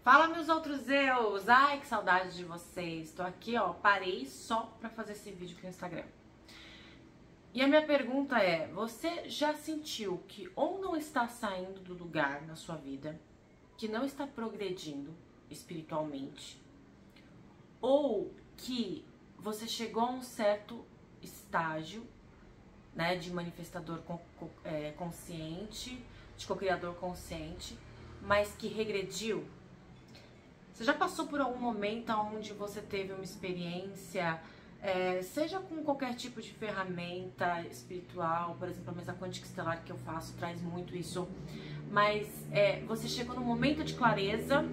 Fala, meus outros eus! Ai, que saudade de vocês! Tô aqui, ó, parei só pra fazer esse vídeo pro Instagram. E a minha pergunta é, você já sentiu que ou não está saindo do lugar na sua vida, que não está progredindo espiritualmente, ou que você chegou a um certo estágio, né, de manifestador consciente, de co-criador consciente, mas que regrediu? Você já passou por algum momento onde você teve uma experiência, seja com qualquer tipo de ferramenta espiritual, por exemplo, a mesa quântica estelar que eu faço traz muito isso, mas você chegou num momento de clareza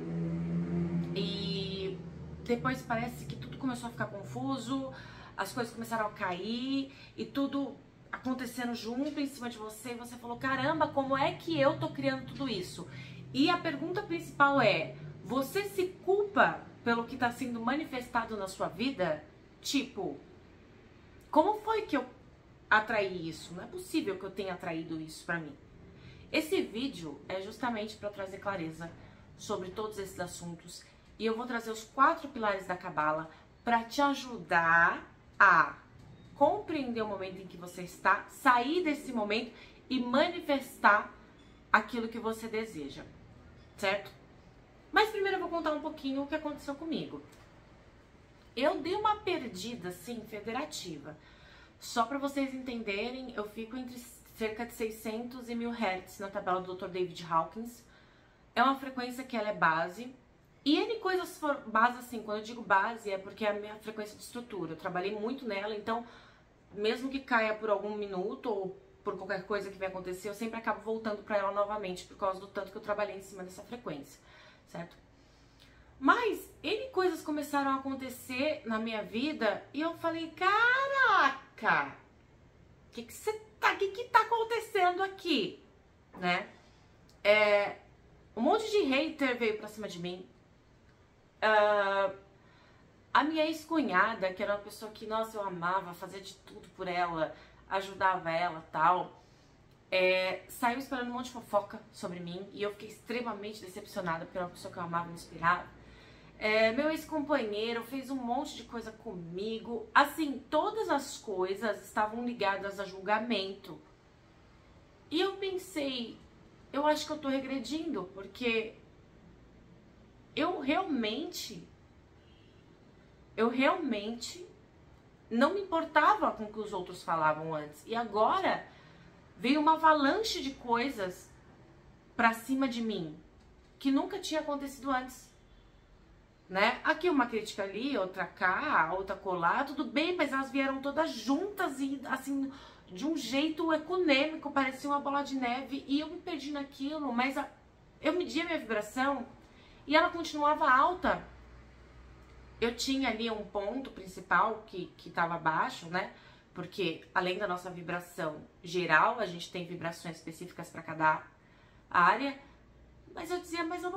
e depois parece que tudo começou a ficar confuso, as coisas começaram a cair e tudo acontecendo junto em cima de você, e você falou, caramba, como é que eu tô criando tudo isso? E a pergunta principal é, você se culpa pelo que está sendo manifestado na sua vida? Tipo, como foi que eu atraí isso? Não é possível que eu tenha atraído isso pra mim. Esse vídeo é justamente para trazer clareza sobre todos esses assuntos e eu vou trazer os 4 pilares da Cabala para te ajudar a compreender o momento em que você está, sair desse momento e manifestar aquilo que você deseja, certo? Mas primeiro eu vou contar um pouquinho o que aconteceu comigo. Eu dei uma perdida, assim, federativa. Só para vocês entenderem, eu fico entre cerca de 600 e 1000 Hz na tabela do Dr. David Hawkins. É uma frequência que ela é base. E N coisas base, assim, quando eu digo base, é porque é a minha frequência de estrutura. Eu trabalhei muito nela, então, mesmo que caia por algum minuto ou por qualquer coisa que vai acontecer, eu sempre acabo voltando para ela novamente, por causa do tanto que eu trabalhei em cima dessa frequência. Certo? Mas N coisas começaram a acontecer na minha vida e eu falei, caraca, o que tá acontecendo aqui, né? Um monte de hater veio pra cima de mim. A minha ex-cunhada, que era uma pessoa que, nossa, eu amava, fazia de tudo por ela, ajudava ela, tal, saiu esperando um monte de fofoca sobre mim e eu fiquei extremamente decepcionada porque era uma pessoa que eu amava e me inspirava. Meu ex-companheiro fez um monte de coisa comigo, assim, todas as coisas estavam ligadas a julgamento. E eu pensei, eu acho que eu tô regredindo, porque eu realmente não me importava com o que os outros falavam antes. E agora veio uma avalanche de coisas pra cima de mim que nunca tinha acontecido antes, né? Aqui uma crítica ali, outra cá, outra colar, tudo bem, mas elas vieram todas juntas e assim, de um jeito econômico, parecia uma bola de neve, e eu me perdi naquilo, mas eu media minha vibração e ela continuava alta. Eu tinha ali um ponto principal que estava baixo, né? Porque além da nossa vibração geral, a gente tem vibrações específicas para cada área. Mas eu dizia, mas eu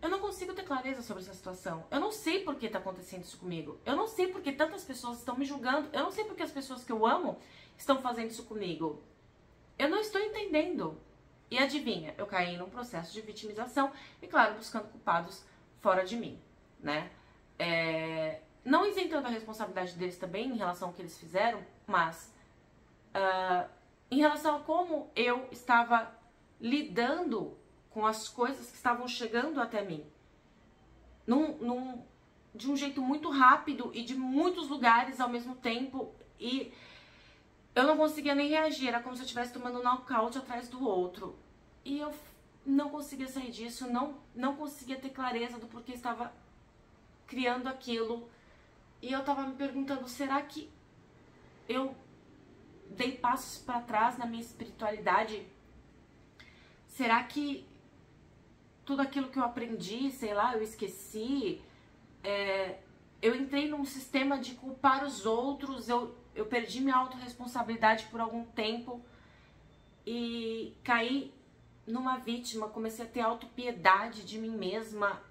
não consigo ter clareza sobre essa situação. Eu não sei por que está acontecendo isso comigo. Eu não sei por que tantas pessoas estão me julgando. Eu não sei por que as pessoas que eu amo estão fazendo isso comigo. Eu não estou entendendo. E adivinha, eu caí num processo de vitimização e, claro, buscando culpados fora de mim, né? Não isentando a responsabilidade deles também em relação ao que eles fizeram, mas em relação a como eu estava lidando com as coisas que estavam chegando até mim. De um jeito muito rápido e de muitos lugares ao mesmo tempo. E eu não conseguia nem reagir. Era como se eu estivesse tomando um nocaute atrás do outro. E eu não conseguia sair disso. Não conseguia ter clareza do porquê estava criando aquilo. E eu tava me perguntando, será que eu dei passos para trás na minha espiritualidade? Será que tudo aquilo que eu aprendi, sei lá, eu esqueci? Eu entrei num sistema de culpar os outros, eu perdi minha autorresponsabilidade por algum tempo e caí numa vítima, comecei a ter autopiedade de mim mesma.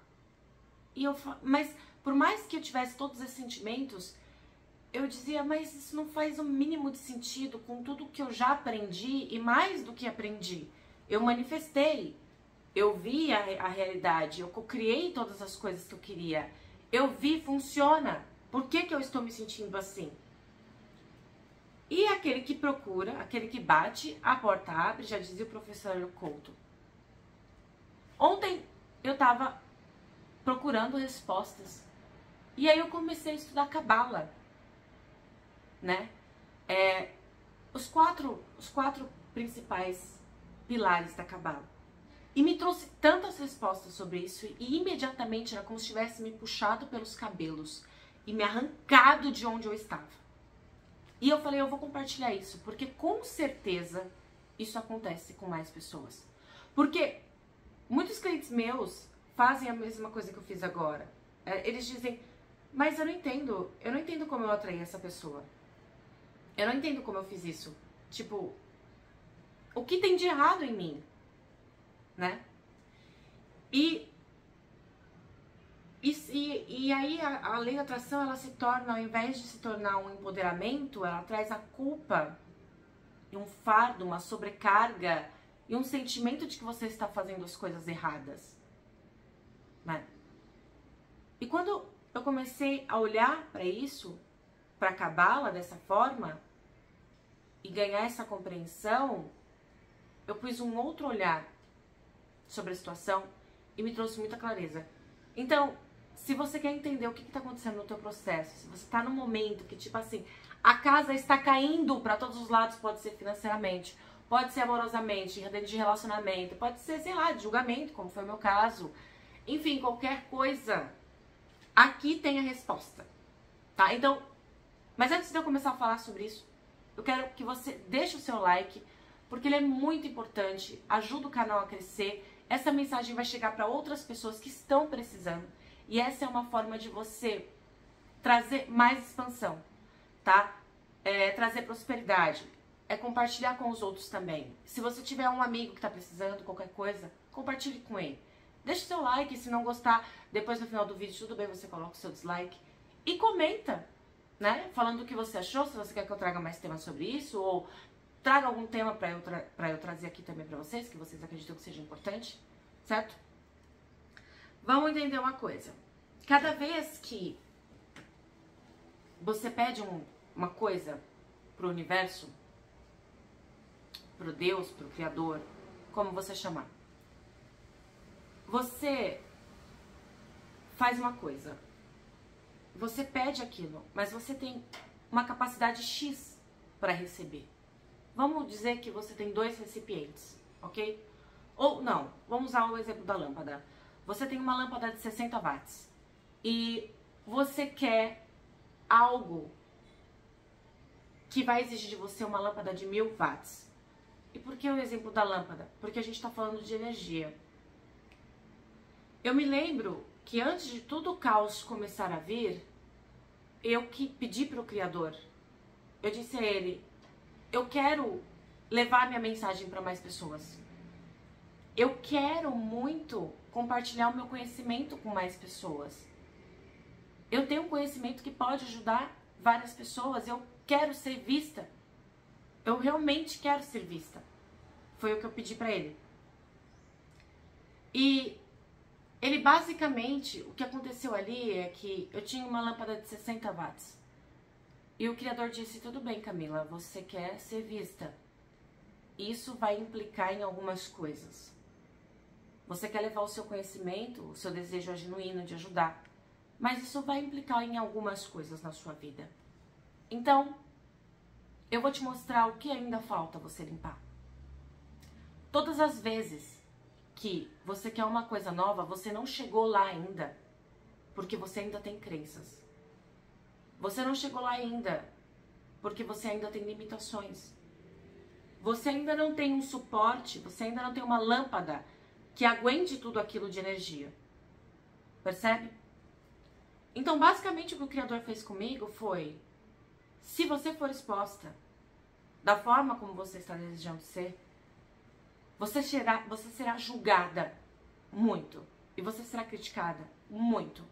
Mas por mais que eu tivesse todos esses sentimentos, eu dizia, mas isso não faz o mínimo de sentido com tudo que eu já aprendi e mais do que aprendi. Eu manifestei. Eu vi a realidade, eu criei todas as coisas que eu queria. Eu vi, funciona. Por que que eu estou me sentindo assim? E aquele que procura, aquele que bate, a porta abre, já dizia o professor Couto. Ontem eu estava procurando respostas. E aí eu comecei a estudar Cabala, né? Os quatro principais pilares da Cabala. E me trouxe tantas respostas sobre isso e imediatamente era como se tivesse me puxado pelos cabelos e me arrancado de onde eu estava. E eu falei, eu vou compartilhar isso, porque com certeza isso acontece com mais pessoas. Porque muitos clientes meus fazem a mesma coisa que eu fiz agora. Eles dizem, mas eu não entendo como eu atraí essa pessoa. Eu não entendo como eu fiz isso. Tipo, o que tem de errado em mim? Né? E aí a lei da atração, ela se torna, ao invés de se tornar um empoderamento, ela traz a culpa e um fardo, uma sobrecarga e um sentimento de que você está fazendo as coisas erradas, né? E quando eu comecei a olhar para isso, para a Cabala dessa forma e ganhar essa compreensão, eu pus um outro olhar sobre a situação e me trouxe muita clareza. Então, se você quer entender o que está acontecendo no teu processo, se você está num momento que, tipo assim, a casa está caindo para todos os lados, pode ser financeiramente, pode ser amorosamente, de relacionamento, pode ser, sei lá, de julgamento, como foi o meu caso. Enfim, qualquer coisa, aqui tem a resposta, tá? Então, mas antes de eu começar a falar sobre isso, eu quero que você deixe o seu like, porque ele é muito importante, ajuda o canal a crescer. Essa mensagem vai chegar para outras pessoas que estão precisando. E essa é uma forma de você trazer mais expansão, tá? Trazer prosperidade. É compartilhar com os outros também. Se você tiver um amigo que está precisando, qualquer coisa, compartilhe com ele. Deixe seu like, se não gostar, depois no final do vídeo, tudo bem, você coloca o seu dislike. E comenta, né? Falando o que você achou, se você quer que eu traga mais temas sobre isso, ou traga algum tema para eu trazer aqui também para vocês, que vocês acreditam que seja importante, certo? Vamos entender uma coisa. Cada vez que você pede uma coisa pro universo, pro Deus, pro Criador, como você chamar, você faz uma coisa. Você pede aquilo, mas você tem uma capacidade X para receber. Vamos dizer que você tem 2 recipientes, ok? Ou não, vamos usar o exemplo da lâmpada. Você tem uma lâmpada de 60 watts e você quer algo que vai exigir de você uma lâmpada de 1000 watts. E por que o exemplo da lâmpada? Porque a gente está falando de energia. Eu me lembro que antes de todo o caos começar a vir, eu que pedi para o Criador, eu disse a ele, eu quero levar minha mensagem para mais pessoas. Eu quero muito compartilhar o meu conhecimento com mais pessoas. Eu tenho um conhecimento que pode ajudar várias pessoas. Eu quero ser vista. Eu realmente quero ser vista. Foi o que eu pedi para ele. E ele basicamente, o que aconteceu ali é que eu tinha uma lâmpada de 60 watts. E o Criador disse, tudo bem, Camila, você quer ser vista. Isso vai implicar em algumas coisas. Você quer levar o seu conhecimento, o seu desejo genuíno de ajudar. Mas isso vai implicar em algumas coisas na sua vida. Então, eu vou te mostrar o que ainda falta você limpar. Todas as vezes que você quer uma coisa nova, você não chegou lá ainda, porque você ainda tem crenças. Você não chegou lá ainda, porque você ainda tem limitações. Você ainda não tem um suporte, você ainda não tem uma lâmpada que aguente tudo aquilo de energia. Percebe? Então, basicamente, o que o Criador fez comigo foi, se você for exposta da forma como você está desejando ser, você será julgada muito. E você será criticada muito.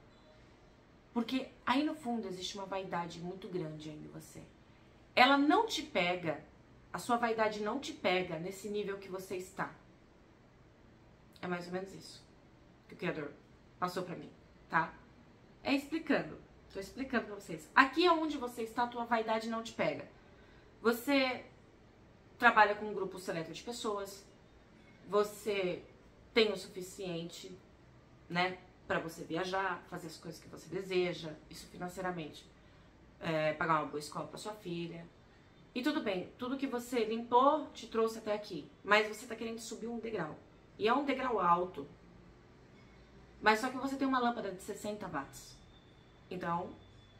Porque aí no fundo existe uma vaidade muito grande ainda em você. Ela não te pega, a sua vaidade não te pega nesse nível que você está. É mais ou menos isso que o Criador passou pra mim, tá? É explicando. Tô explicando pra vocês. Aqui é onde você está, a tua vaidade não te pega. Você trabalha com um grupo seleto de pessoas. Você tem o suficiente, né? Pra você viajar, fazer as coisas que você deseja. Isso financeiramente. Pagar uma boa escola pra sua filha. E tudo bem. Tudo que você limpou te trouxe até aqui. Mas você tá querendo subir um degrau. E é um degrau alto. Mas só que você tem uma lâmpada de 60 watts. Então,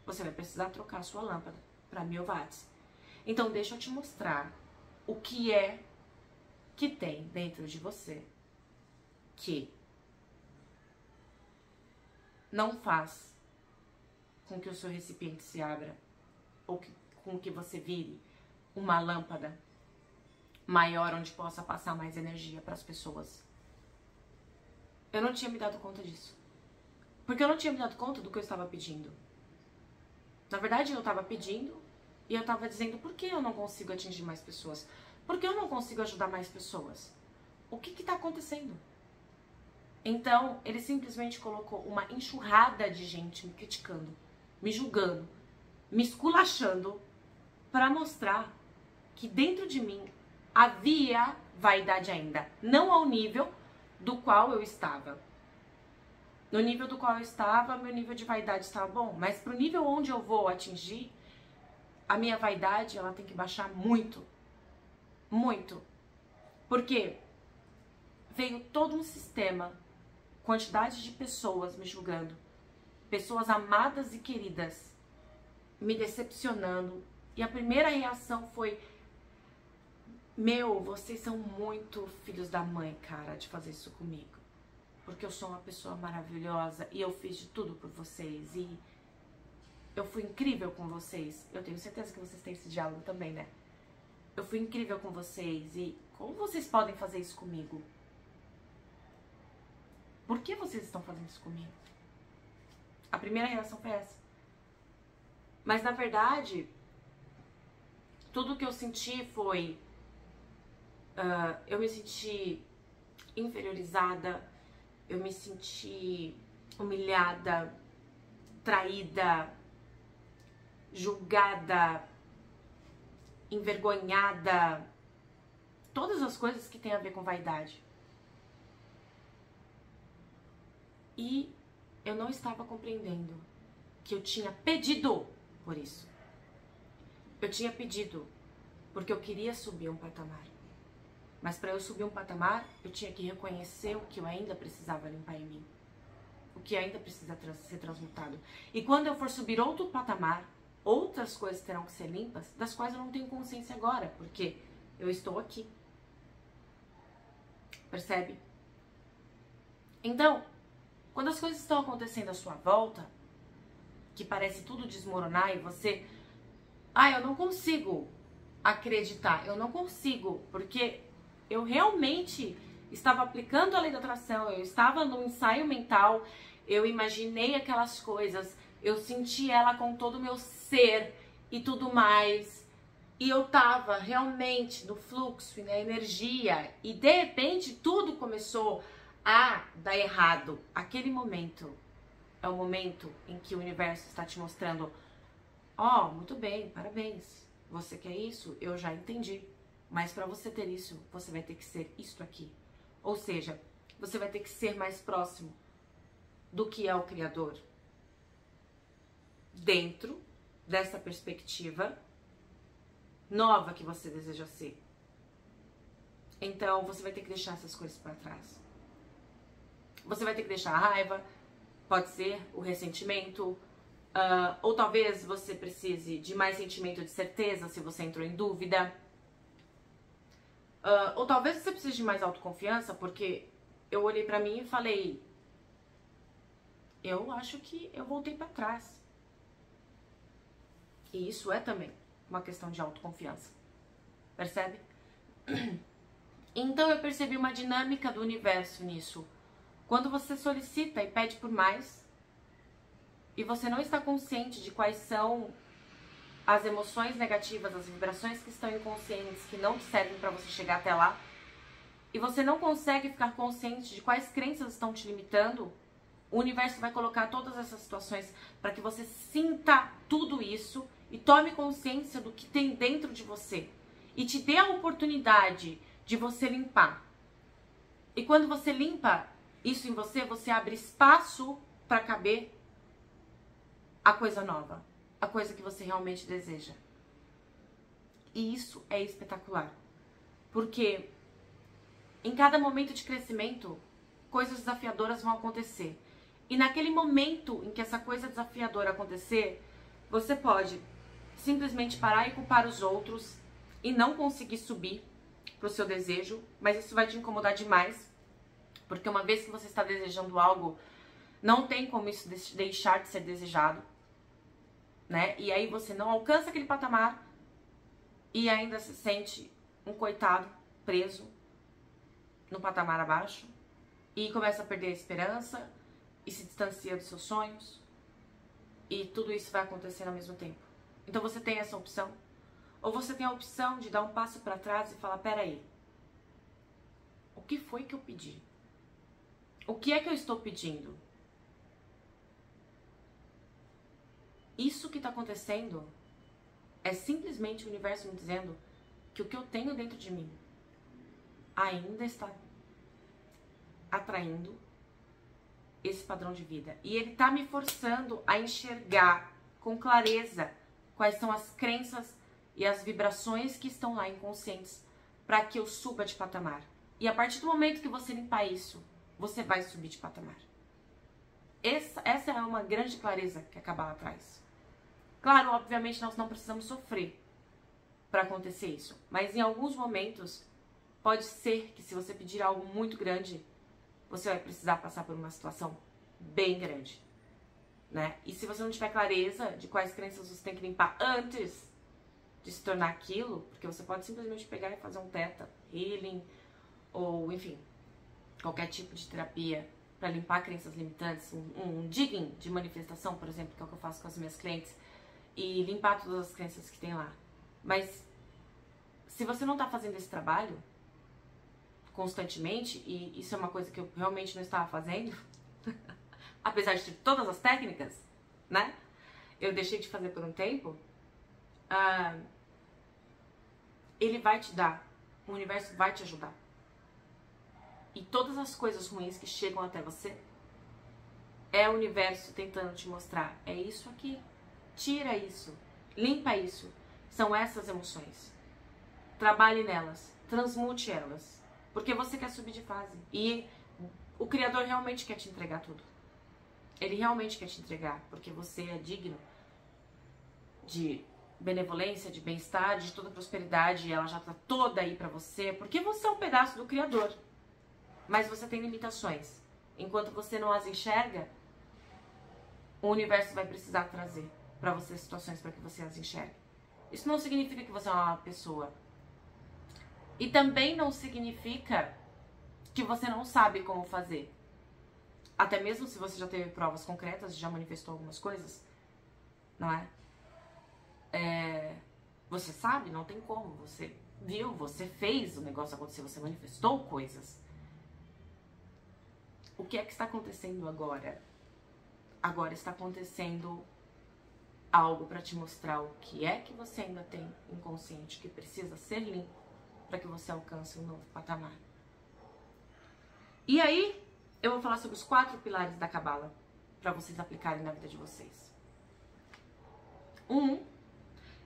você vai precisar trocar a sua lâmpada para 1000 watts. Então, deixa eu te mostrar o que é que tem dentro de você que não faz com que o seu recipiente se abra ou com que você vire uma lâmpada maior onde possa passar mais energia para as pessoas. Eu não tinha me dado conta disso. Porque eu não tinha me dado conta do que eu estava pedindo. Na verdade, eu estava pedindo e eu estava dizendo por que eu não consigo atingir mais pessoas? Por que eu não consigo ajudar mais pessoas? O que está acontecendo? Então, ele simplesmente colocou uma enxurrada de gente me criticando, me julgando, me esculachando para mostrar que dentro de mim havia vaidade ainda. Não ao nível do qual eu estava. No nível do qual eu estava, meu nível de vaidade estava bom. Mas pro nível onde eu vou atingir, a minha vaidade, ela tem que baixar muito. Muito. Porque veio todo um sistema, quantidade de pessoas me julgando. Pessoas amadas e queridas me decepcionando. E a primeira reação foi: meu, vocês são muito filhos da mãe, cara, de fazer isso comigo. Porque eu sou uma pessoa maravilhosa e eu fiz de tudo por vocês e eu fui incrível com vocês. Eu tenho certeza que vocês têm esse diálogo também, né? Eu fui incrível com vocês e como vocês podem fazer isso comigo? Por que vocês estão fazendo isso comigo? A primeira reação foi essa. Mas na verdade, tudo que eu senti foi... eu me senti inferiorizada, eu me senti humilhada, traída, julgada, envergonhada, todas as coisas que tem a ver com vaidade. E eu não estava compreendendo que eu tinha pedido por isso. Eu tinha pedido porque eu queria subir um patamar. Mas para eu subir um patamar, eu tinha que reconhecer o que eu ainda precisava limpar em mim. O que ainda precisa ser transmutado. E quando eu for subir outro patamar, outras coisas terão que ser limpas, das quais eu não tenho consciência agora, porque eu estou aqui. Percebe? Então, quando as coisas estão acontecendo à sua volta, que parece tudo desmoronar e você... eu não consigo acreditar, eu não consigo, porque... eu realmente estava aplicando a lei da atração, eu estava no ensaio mental, eu imaginei aquelas coisas, eu senti ela com todo o meu ser e tudo mais. E eu estava realmente no fluxo e na energia e de repente tudo começou a dar errado. Aquele momento é o momento em que o universo está te mostrando: muito bem, parabéns, você quer isso? Eu já entendi. Mas para você ter isso, você vai ter que ser isto aqui. Ou seja, você vai ter que ser mais próximo do que é o Criador. Dentro dessa perspectiva nova que você deseja ser. Então, você vai ter que deixar essas coisas para trás. Você vai ter que deixar a raiva, pode ser o ressentimento, ou talvez você precise de mais sentimento de certeza se você entrou em dúvida. Ou talvez você precise de mais autoconfiança, porque eu olhei pra mim e falei: eu acho que eu voltei pra trás. E isso é também uma questão de autoconfiança. Percebe? Então eu percebi uma dinâmica do universo nisso. Quando você solicita e pede por mais, e você não está consciente de quais são as emoções negativas, as vibrações que estão inconscientes, que não servem para você chegar até lá, e você não consegue ficar consciente de quais crenças estão te limitando, o universo vai colocar todas essas situações para que você sinta tudo isso e tome consciência do que tem dentro de você e te dê a oportunidade de você limpar. E quando você limpa isso em você, você abre espaço para caber a coisa nova, a coisa que você realmente deseja. E isso é espetacular, porque em cada momento de crescimento, coisas desafiadoras vão acontecer. E naquele momento em que essa coisa desafiadora acontecer, você pode simplesmente parar e culpar os outros e não conseguir subir pro seu desejo, mas isso vai te incomodar demais, porque uma vez que você está desejando algo, não tem como isso deixar de ser desejado, né? E aí você não alcança aquele patamar e ainda se sente um coitado preso no patamar abaixo e começa a perder a esperança e se distancia dos seus sonhos e tudo isso vai acontecer ao mesmo tempo. Então você tem essa opção, ou você tem a opção de dar um passo para trás e falar, peraí, o que foi que eu pedi? O que é que eu estou pedindo? Isso que está acontecendo é simplesmente o universo me dizendo que o que eu tenho dentro de mim ainda está atraindo esse padrão de vida. E ele está me forçando a enxergar com clareza quais são as crenças e as vibrações que estão lá inconscientes para que eu suba de patamar. E a partir do momento que você limpar isso, você vai subir de patamar. Essa é uma grande clareza que a Cabala traz. Claro, obviamente nós não precisamos sofrer para acontecer isso. Mas em alguns momentos, pode ser que se você pedir algo muito grande, você vai precisar passar por uma situação bem grande, né? E se você não tiver clareza de quais crenças você tem que limpar antes de se tornar aquilo, porque você pode simplesmente pegar e fazer um Theta Healing, ou enfim, qualquer tipo de terapia para limpar crenças limitantes, um digging de manifestação, por exemplo, que é o que eu faço com as minhas clientes, e limpar todas as crenças que tem lá. Mas se você não tá fazendo esse trabalho constantemente, e isso é uma coisa que eu realmente não estava fazendo, apesar de ter todas as técnicas, né? Eu deixei de fazer por um tempo. Ele vai te dar, o universo vai te ajudar. E todas as coisas ruins que chegam até você, é o universo tentando te mostrar, é isso aqui, tira isso, limpa isso, são essas emoções. Trabalhe nelas, transmute elas, porque você quer subir de fase. E o Criador realmente quer te entregar tudo. Ele realmente quer te entregar, porque você é digno de benevolência, de bem-estar, de toda prosperidade, ela já tá toda aí pra você, porque você é um pedaço do Criador. Mas você tem limitações. Enquanto você não as enxerga, o universo vai precisar trazer pra você situações para que você as enxergue. Isso não significa que você é uma pessoa. E também não significa que você não sabe como fazer. Até mesmo se você já teve provas concretas, já manifestou algumas coisas, não é? Você sabe, não tem como. Você viu, você fez o negócio acontecer, você manifestou coisas. O que é que está acontecendo agora? Agora está acontecendo algo para te mostrar o que é que você ainda tem inconsciente que precisa ser limpo para que você alcance um novo patamar. E aí, eu vou falar sobre os 4 pilares da Cabala para vocês aplicarem na vida de vocês. 1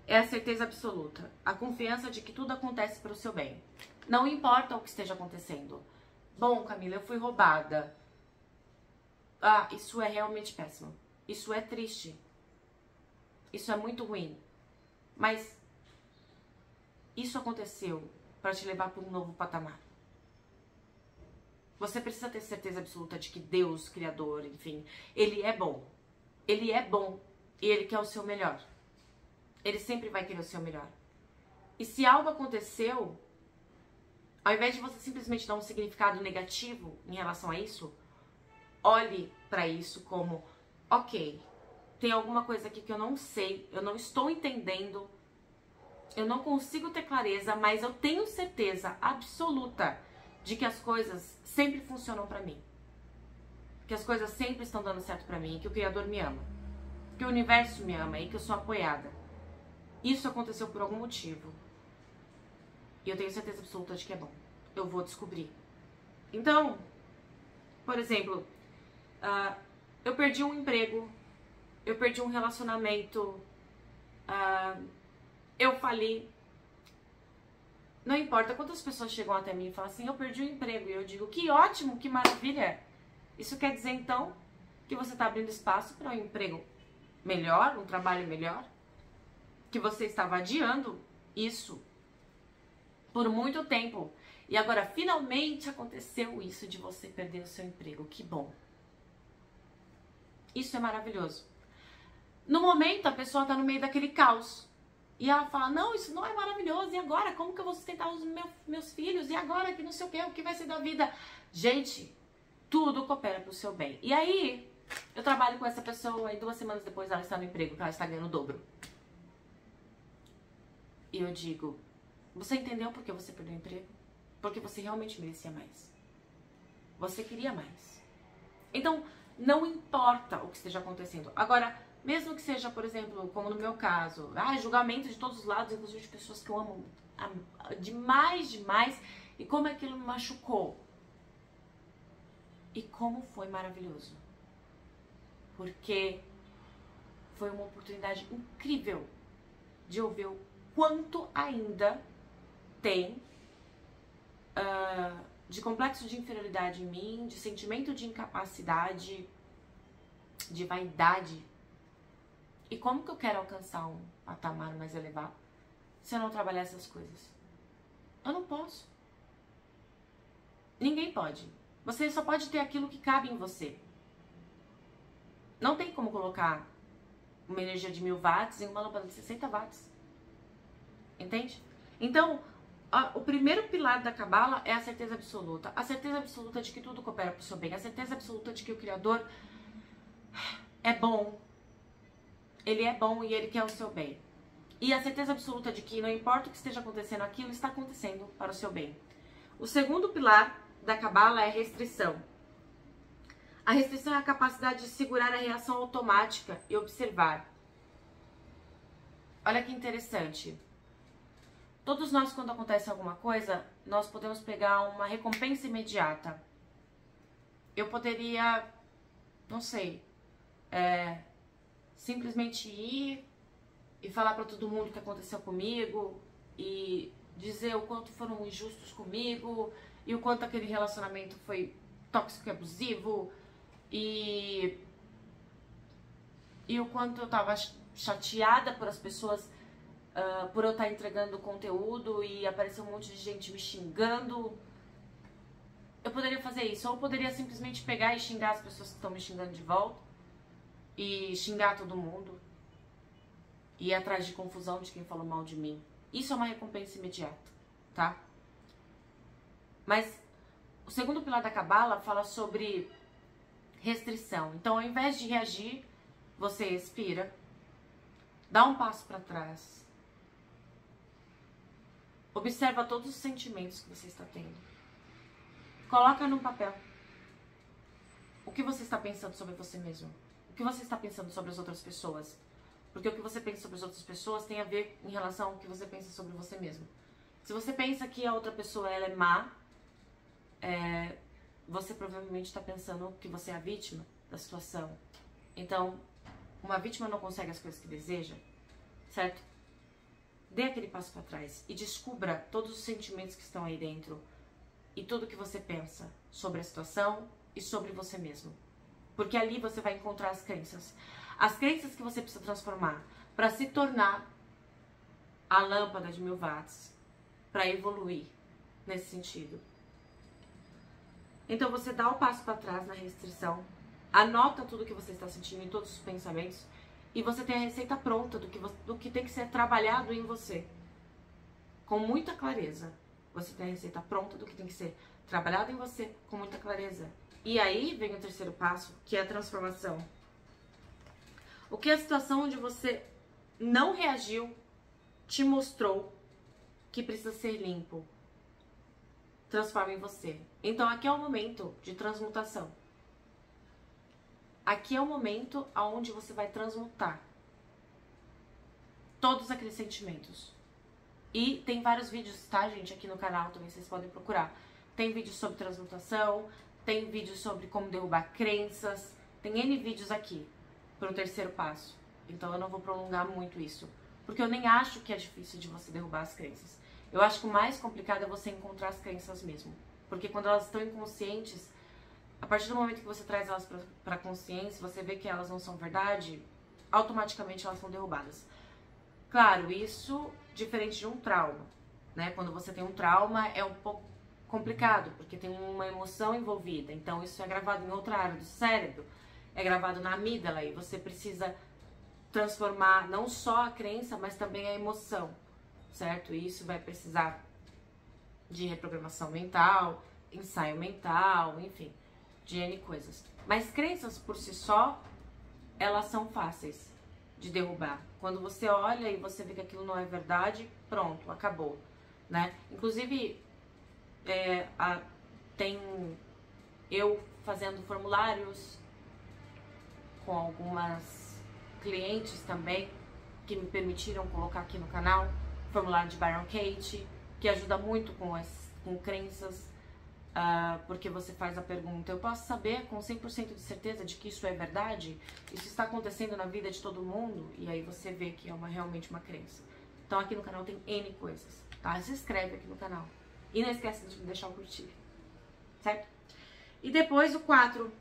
é a certeza absoluta, a confiança de que tudo acontece para o seu bem. Não importa o que esteja acontecendo. Bom, Camila, eu fui roubada. Ah, isso é realmente péssimo. Isso é triste. Isso é muito ruim. Mas isso aconteceu para te levar para um novo patamar. Você precisa ter certeza absoluta de que Deus, Criador, enfim, Ele é bom. Ele é bom e Ele quer o seu melhor. Ele sempre vai querer o seu melhor. E se algo aconteceu, ao invés de você simplesmente dar um significado negativo em relação a isso, olhe para isso como, ok, tem alguma coisa aqui que eu não sei, eu não estou entendendo, eu não consigo ter clareza, mas eu tenho certeza absoluta de que as coisas sempre funcionam pra mim. Que as coisas sempre estão dando certo pra mim, que o Criador me ama. Que o universo me ama e que eu sou apoiada. Isso aconteceu por algum motivo. E eu tenho certeza absoluta de que é bom. Eu vou descobrir. Então, por exemplo, eu perdi um emprego, eu perdi um relacionamento, eu fali. Não importa quantas pessoas chegam até mim e falam assim, eu perdi o emprego. E eu digo, que ótimo, que maravilha. Isso quer dizer, então, que você está abrindo espaço para um emprego melhor, um trabalho melhor? Que você estava adiando isso por muito tempo. E agora, finalmente, aconteceu isso de você perder o seu emprego. Que bom. Isso é maravilhoso. No momento, a pessoa está no meio daquele caos. E ela fala, não, isso não é maravilhoso. E agora, como que eu vou sustentar os meus filhos? E agora, que não sei o que vai ser da vida? Gente, tudo coopera pro seu bem. E aí, eu trabalho com essa pessoa e 2 semanas depois ela está no emprego, que ela está ganhando o dobro. E eu digo, você entendeu por que você perdeu o emprego? Porque você realmente merecia mais. Você queria mais. Então, não importa o que esteja acontecendo. Agora, mesmo que seja, por exemplo, como no meu caso, julgamento de todos os lados, inclusive de pessoas que eu amo demais, e como aquilo me machucou. E como foi maravilhoso. Porque foi uma oportunidade incrível de eu ver o quanto ainda tem de complexo de inferioridade em mim, de sentimento de incapacidade, de vaidade. E como que eu quero alcançar um patamar mais elevado se eu não trabalhar essas coisas? Eu não posso. Ninguém pode. Você só pode ter aquilo que cabe em você. Não tem como colocar uma energia de 1000 watts em uma lâmpada de 60 watts. Entende? Então, o primeiro pilar da Cabala é a certeza absoluta. A certeza absoluta de que tudo coopera para o seu bem. A certeza absoluta de que o Criador é bom. Ele é bom e ele quer o seu bem. E a certeza absoluta de que não importa o que esteja acontecendo, aquilo está acontecendo para o seu bem. O segundo pilar da Cabala é a restrição. A restrição é a capacidade de segurar a reação automática e observar. Olha que interessante. Todos nós, quando acontece alguma coisa, nós podemos pegar uma recompensa imediata. Eu poderia, não sei, simplesmente ir e falar pra todo mundo o que aconteceu comigo e dizer o quanto foram injustos comigo e o quanto aquele relacionamento foi tóxico e abusivo e o quanto eu tava chateada por as pessoas, por eu estar entregando conteúdo e apareceu um monte de gente me xingando. Eu poderia fazer isso, ou eu poderia simplesmente pegar e xingar as pessoas que estão me xingando de volta e xingar todo mundo e ir atrás de confusão de quem falou mal de mim. Isso é uma recompensa imediata, tá? Mas o segundo pilar da Cabala fala sobre restrição. Então, ao invés de reagir, você respira, dá um passo para trás, observa todos os sentimentos que você está tendo, coloca num papel o que você está pensando sobre você mesmo, o que você está pensando sobre as outras pessoas, porque o que você pensa sobre as outras pessoas tem a ver em relação ao que você pensa sobre você mesmo. Se você pensa que a outra pessoa ela é má, você provavelmente está pensando que você é a vítima da situação. Então, uma vítima não consegue as coisas que deseja, certo? Dê aquele passo para trás e descubra todos os sentimentos que estão aí dentro e tudo que você pensa sobre a situação e sobre você mesmo. Porque ali você vai encontrar as crenças. As crenças que você precisa transformar para se tornar a lâmpada de 1000 watts, para evoluir nesse sentido. Então você dá o passo para trás na restrição, anota tudo que você está sentindo em todos os pensamentos e você tem a receita pronta do que tem que ser trabalhado em você. Com muita clareza. Você tem a receita pronta do que tem que ser trabalhado em você com muita clareza. E aí vem o terceiro passo, que é a transformação. O que é a situação onde você não reagiu te mostrou que precisa ser limpo. transforma em você. Então aqui é o momento de transmutação. Aqui é o momento onde você vai transmutar todos aqueles sentimentos. E tem vários vídeos, tá, gente, aqui no canal também, vocês podem procurar. Tem vídeos sobre transmutação, tem vídeos sobre como derrubar crenças, tem N vídeos aqui pro terceiro passo. Então eu não vou prolongar muito isso, porque eu nem acho que é difícil de você derrubar as crenças. Eu acho que o mais complicado é você encontrar as crenças mesmo. Porque quando elas estão inconscientes, a partir do momento que você traz elas para a consciência, você vê que elas não são verdade, automaticamente elas são derrubadas. Claro, isso diferente de um trauma, né? Quando você tem um trauma é um pouco complicado, porque tem uma emoção envolvida. Então isso é gravado em outra área do cérebro, é gravado na amígdala e você precisa transformar não só a crença, mas também a emoção, certo? E isso vai precisar de reprogramação mental, ensaio mental, enfim, de N coisas. Mas crenças por si só, elas são fáceis de derrubar. Quando você olha e você vê que aquilo não é verdade, pronto, acabou, né? Inclusive, tem eu fazendo formulários com algumas clientes também, que me permitiram colocar aqui no canal, formulário de Byron Katie, que ajuda muito com crenças, porque você faz a pergunta, eu posso saber com 100% de certeza de que isso é verdade? Isso está acontecendo na vida de todo mundo? E aí você vê que é realmente uma crença. Então aqui no canal tem N coisas, tá? Se inscreve aqui no canal. E não esquece de deixar o curtir, certo? E depois o 4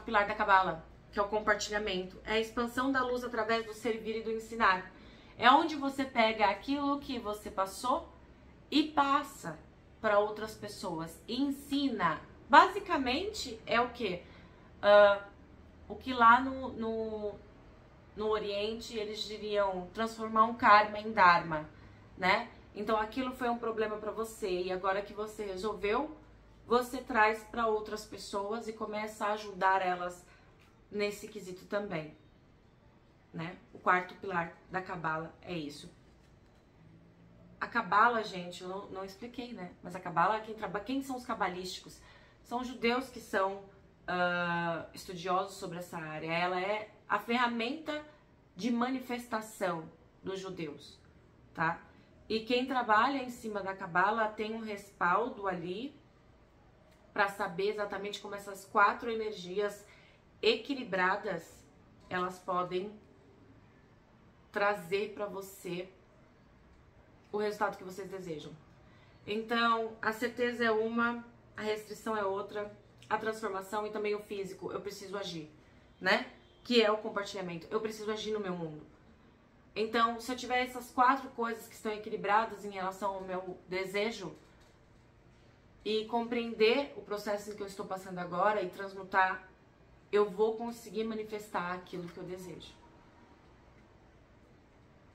pilar da Cabala, que é o compartilhamento. É a expansão da luz através do servir e do ensinar. É onde você pega aquilo que você passou e passa para outras pessoas. E ensina. Basicamente é o quê? O que lá no Oriente eles diriam transformar um karma em dharma, né? Então aquilo foi um problema para você e agora que você resolveu, você traz para outras pessoas e começa a ajudar elas nesse quesito também, né? O 4º pilar da Cabala é isso. A Cabala, gente, eu não expliquei, né? Mas a Cabala, quem são os cabalísticos? São judeus que são estudiosos sobre essa área. Ela é a ferramenta de manifestação dos judeus, tá? E quem trabalha em cima da Cabala tem um respaldo ali para saber exatamente como essas 4 energias equilibradas, elas podem trazer para você o resultado que vocês desejam. Então, a certeza é uma, a restrição é outra, a transformação e também o físico, eu preciso agir, né? Que é o compartilhamento, eu preciso agir no meu mundo. Então, se eu tiver essas 4 coisas que estão equilibradas em relação ao meu desejo e compreender o processo em que eu estou passando agora e transmutar, eu vou conseguir manifestar aquilo que eu desejo.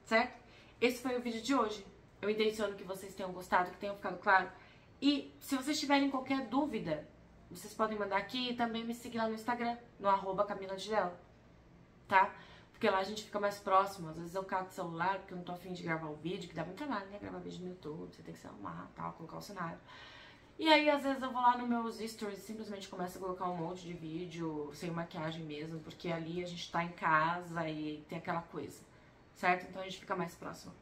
Certo? Esse foi o vídeo de hoje. Eu intenciono que vocês tenham gostado, que tenham ficado claro. E se vocês tiverem qualquer dúvida, vocês podem mandar aqui e também me seguir lá no Instagram, no @CamilaDilela, tá? Porque lá a gente fica mais próximo. Às vezes eu cago o celular porque eu não tô afim de gravar o vídeo, que dá muito trabalho, né? Gravar vídeo no YouTube, você tem que se arrumar, tal, colocar o cenário. E aí, às vezes eu vou lá nos meus stories e simplesmente começo a colocar um monte de vídeo sem maquiagem mesmo, porque ali a gente tá em casa e tem aquela coisa, certo? Então a gente fica mais próximo.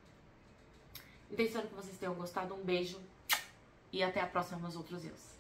Intenciono que vocês tenham gostado. Um beijo e até a próxima, meus outros eus.